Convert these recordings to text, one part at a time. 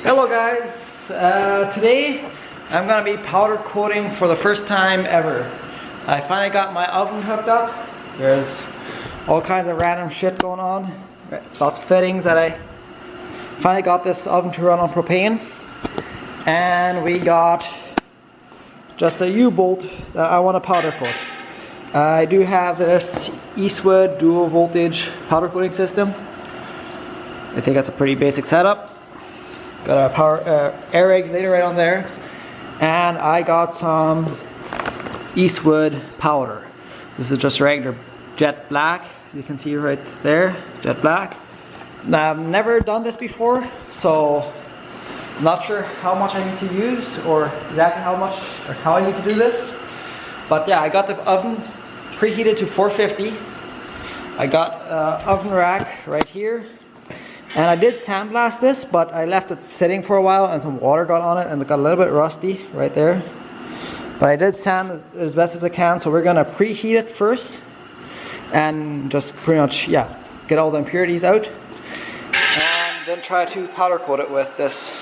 Hello guys, today I'm going to be powder coating for the first time ever. I finally got my oven hooked up. There's all kinds of random shit going on. Lots of fittings that I finally got this oven to run on propane. And we got just a U-bolt that I want to powder coat. I do have this Eastwood dual voltage powder coating system. I think that's a pretty basic setup. Got a power air regulator right on there, and I got some Eastwood powder. This is just regular jet black, as you can see right there, jet black. Now I've never done this before, so I'm not sure how much I need to use or exactly how much or how I need to do this. But yeah, I got the oven preheated to 450. I got an oven rack right here. And I did sandblast this, but I left it sitting for a while and some water got on it and it got a little bit rusty right there. But I did sand as best as I can, so we're gonna preheat it first and just pretty much, yeah, get all the impurities out. And then try to powder coat it with this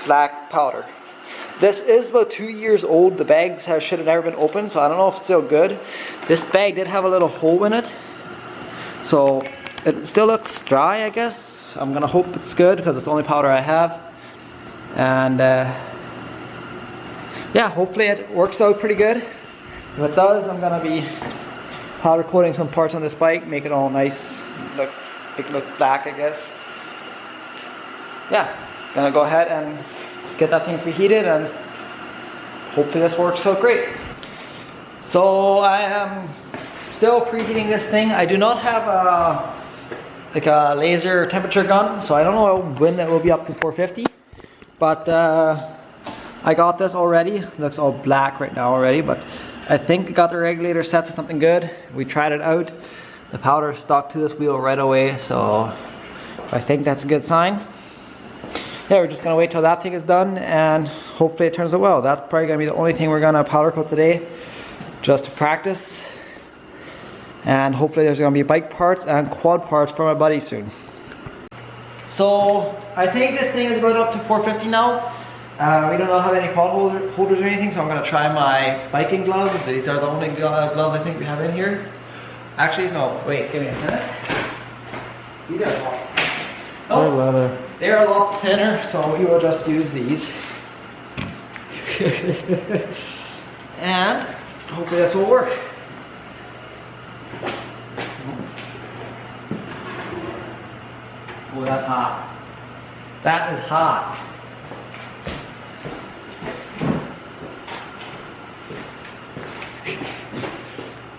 black powder. This is about 2 years old. The bags should have never been opened, so I don't know if it's still good. This bag did have a little hole in it, so it still looks dry, I guess. I'm gonna hope it's good because it's the only powder I have, and yeah, hopefully it works out pretty good. If it does, I'm gonna be powder coating some parts on this bike, make it all nice, make it look black, I guess. Yeah, gonna go ahead and get that thing preheated, and hopefully this works out great. So I am still preheating this thing. I do not have a laser temperature gun, so I don't know when it will be up to 450, but I got this already. It looks all black right now already, but I think I got the regulator set to something good. We tried it out. The powder stuck to this wheel right away, so I think that's a good sign. Yeah, we're just gonna wait till that thing is done and hopefully it turns out well. That's probably gonna be the only thing we're gonna powder coat today, just to practice. And hopefully there's going to be bike parts and quad parts for my buddy soon. So I think this thing is about up to 450 now. We don't know how many quad holders or anything, so I'm going to try my biking gloves. These are the only gloves I think we have in here. Actually, no, wait, give me a minute. These are leather. They're a lot thinner, so we will just use these. And hopefully this will work. Oh, that's hot. That is hot.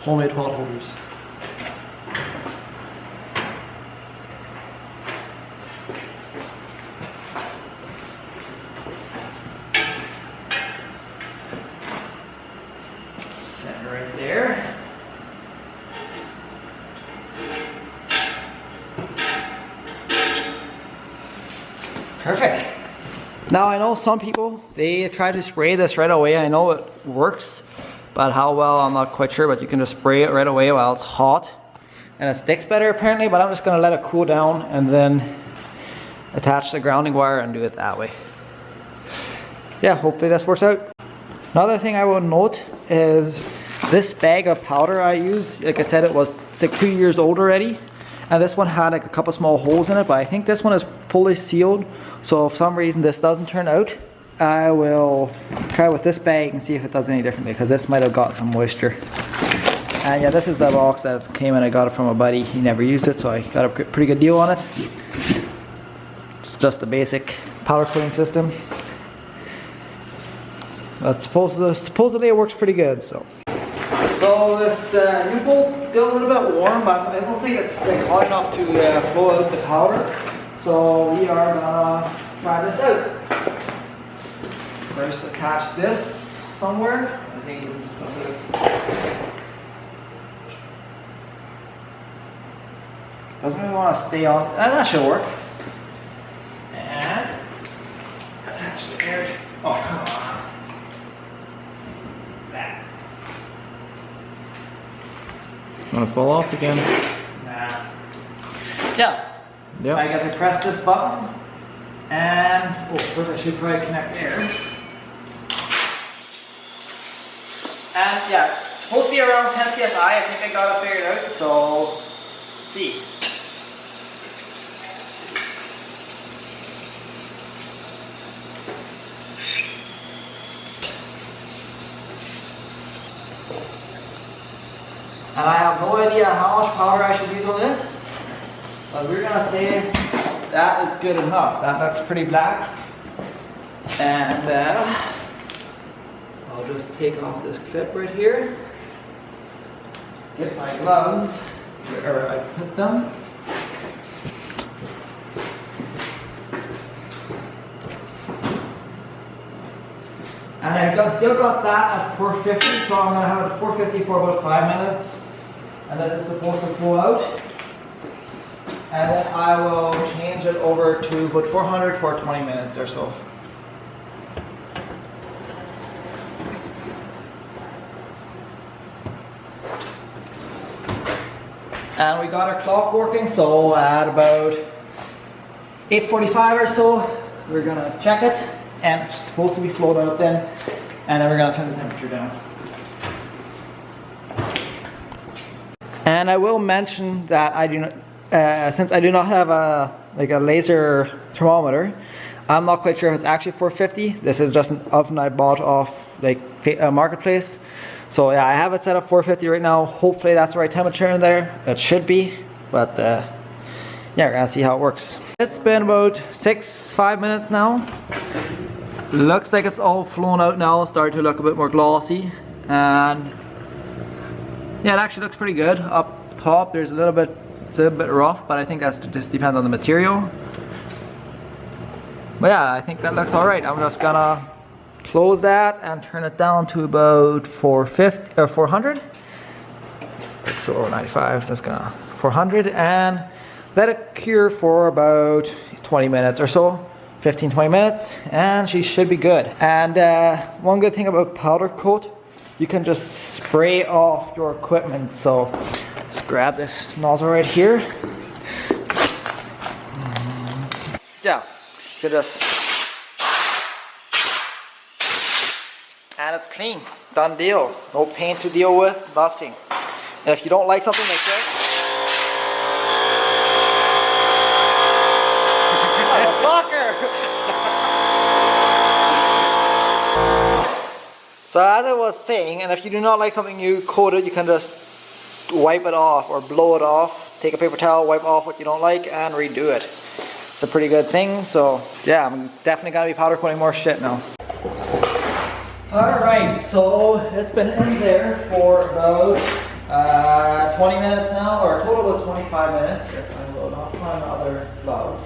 Homemade pot holders. Set it right there. Perfect. Now I know some people, they try to spray this right away. I know it works, but how well I'm not quite sure, but you can just spray it right away while it's hot. And it sticks better apparently, but I'm just gonna let it cool down and then attach the grounding wire and do it that way. Yeah, hopefully this works out. Another thing I will note is this bag of powder I use, like I said, it was like 2 years old already. And this one had like a couple small holes in it, but I think this one is fully sealed. So if for some reason this doesn't turn out, I will try with this bag and see if it does any differently, because this might have got some moisture. And yeah, this is the box that it came in. I got it from a buddy. He never used it, so I got a pretty good deal on it. It's just a basic powder coating system. But supposedly it works pretty good, so. So this U-bolt is still a little bit warm, but I don't think it's like hot enough to flow out the powder. So we are gonna try this out. First, attach this somewhere. I think we're just gonna do it. Doesn't really want to stay on. That should work. And attach the air. Oh, come on. That. Want to fall off again? Nah. Yeah. Yep. I guess I press this button and oh, where's my this should probably connect there. And yeah, it's supposed to be around 10 psi. I think I got it figured out, so let's see. And I have no idea how much powder I should use on this, but we're gonna say that is good enough. That looks pretty black. And I'll just take off this clip right here, get my gloves wherever I put them. And I've still got that at 450, so I'm going to have it at 450 for about 5 minutes. And this is supposed to flow out. And then I will change it over to about 400 for 20 minutes or so. And we got our clock working, so at about 8:45 or so, we're going to check it. And it's supposed to be flowed out then, and then we're going to turn the temperature down. And I will mention that I do not, since I do not have a laser thermometer, I'm not quite sure if it's actually 450. This is just an oven I bought off a marketplace. So yeah, I have it set up 450 right now. Hopefully that's the right temperature in there. It should be, but yeah, we're gonna see how it works. It's been about 5 minutes now. Looks like it's all flown out now, starting to look a bit more glossy, and yeah, it actually looks pretty good. Up top it's a little bit rough, but I think that just depends on the material. But yeah, I think that looks alright. I'm just gonna close that and turn it down to about 450 or 400. So 95, just gonna 400 and let it cure for about 20 minutes or so. 15-20 minutes, and she should be good. And one good thing about powder coat, you can just spray off your equipment. So just grab this nozzle right here. Yeah, you just, and it's clean, done deal. No paint to deal with, nothing. And if you don't like something like this, so as I was saying, and if you do not like something you coated, you can just wipe it off or blow it off. Take a paper towel, wipe off what you don't like, and redo it. It's a pretty good thing. So yeah, I'm definitely gonna be powder coating more shit now. Alright, so it's been in there for about 20 minutes now, or a total of 25 minutes. If I will not find another glove.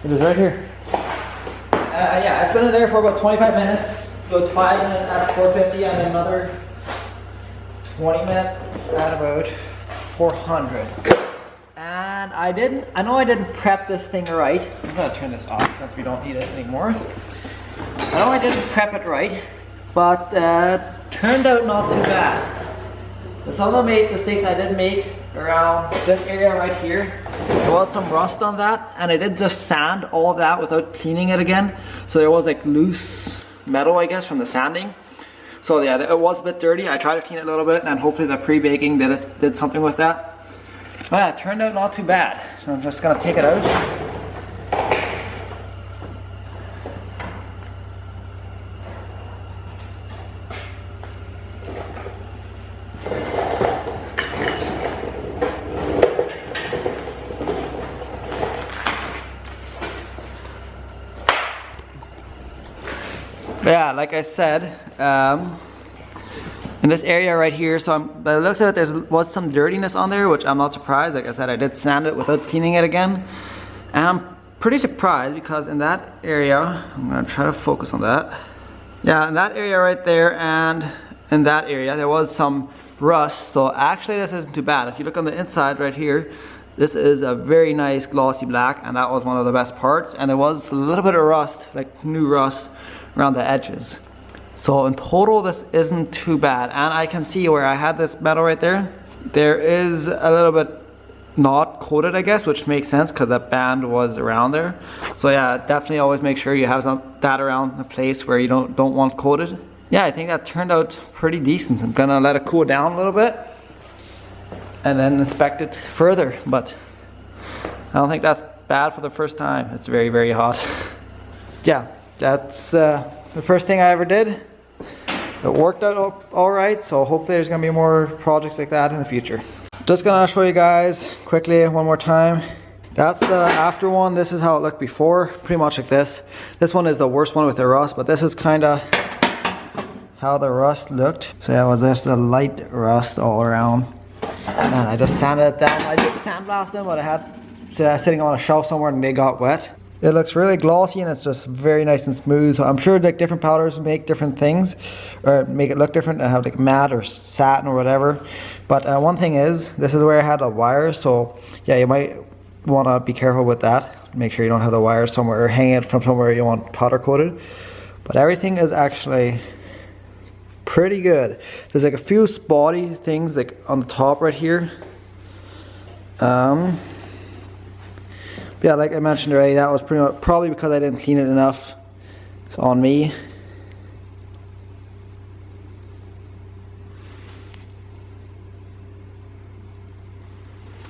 It is right here. Yeah, it's been in there for about 25 minutes, about 5 minutes at 450, and then another 20 minutes at about 400. And I know I didn't prep this thing right. I'm gonna turn this off since we don't need it anymore. I know I didn't prep it right, but turned out not too bad. Some of the mistakes I did make around this area right here, there was some rust on that, and I did just sand all of that without cleaning it again. So there was like loose metal, I guess, from the sanding. So yeah, it was a bit dirty. I tried to clean it a little bit, and hopefully the pre-baking did something with that. But yeah, it turned out not too bad. So I'm just gonna take it out. But yeah, like I said, in this area right here, so by the looks of it, there was some dirtiness on there, which I'm not surprised. Like I said, I did sand it without cleaning it again. And I'm pretty surprised because in that area, I'm gonna try to focus on that. Yeah, in that area right there and in that area, there was some rust. So actually this isn't too bad. If you look on the inside right here, this is a very nice glossy black, and that was one of the best parts. And there was a little bit of rust, like new rust, around the edges. So in total, this isn't too bad. And I can see where I had this metal right there, there is a little bit knot not coated, I guess, which makes sense because that band was around there. So yeah, definitely always make sure you have that around the place where you don't want coated. Yeah, I think that turned out pretty decent. I'm gonna let it cool down a little bit and then inspect it further, but I don't think that's bad for the first time. It's very, very hot. Yeah, that's the first thing I ever did. It worked out all right, so hopefully there's gonna be more projects like that in the future. Just gonna show you guys quickly one more time. That's the after one. This is how it looked before, pretty much like this. This one is the worst one with the rust, but this is kind of how the rust looked. So yeah, it was just a light rust all around. And I just sanded it down. I did sandblast them, but I had sitting on a shelf somewhere and they got wet. It looks really glossy and it's just very nice and smooth. I'm sure like different powders make different things or make it look different and have like matte or satin or whatever. But one thing is, this is where I had the wires, so yeah, you might want to be careful with that. Make sure you don't have the wires somewhere or hang it from somewhere you want powder coated. But everything is actually pretty good. There's like a few spotty things like on the top right here. Yeah, like I mentioned already, that was pretty much probably because I didn't clean it enough. It's on me.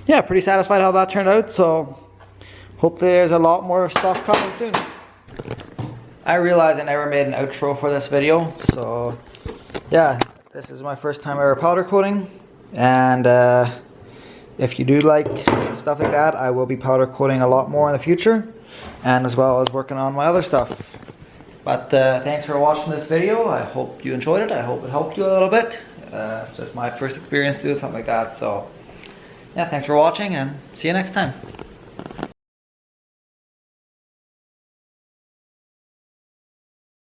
Yeah, pretty satisfied how that turned out, so hopefully there's a lot more stuff coming soon. I realized I never made an outro for this video, so yeah, this is my first time ever powder coating, and if you do like stuff like that, I will be powder coating a lot more in the future, and as well as working on my other stuff. But thanks for watching this video. I hope you enjoyed it. I hope it helped you a little bit. It's just my first experience doing something like that. So yeah, thanks for watching and see you next time.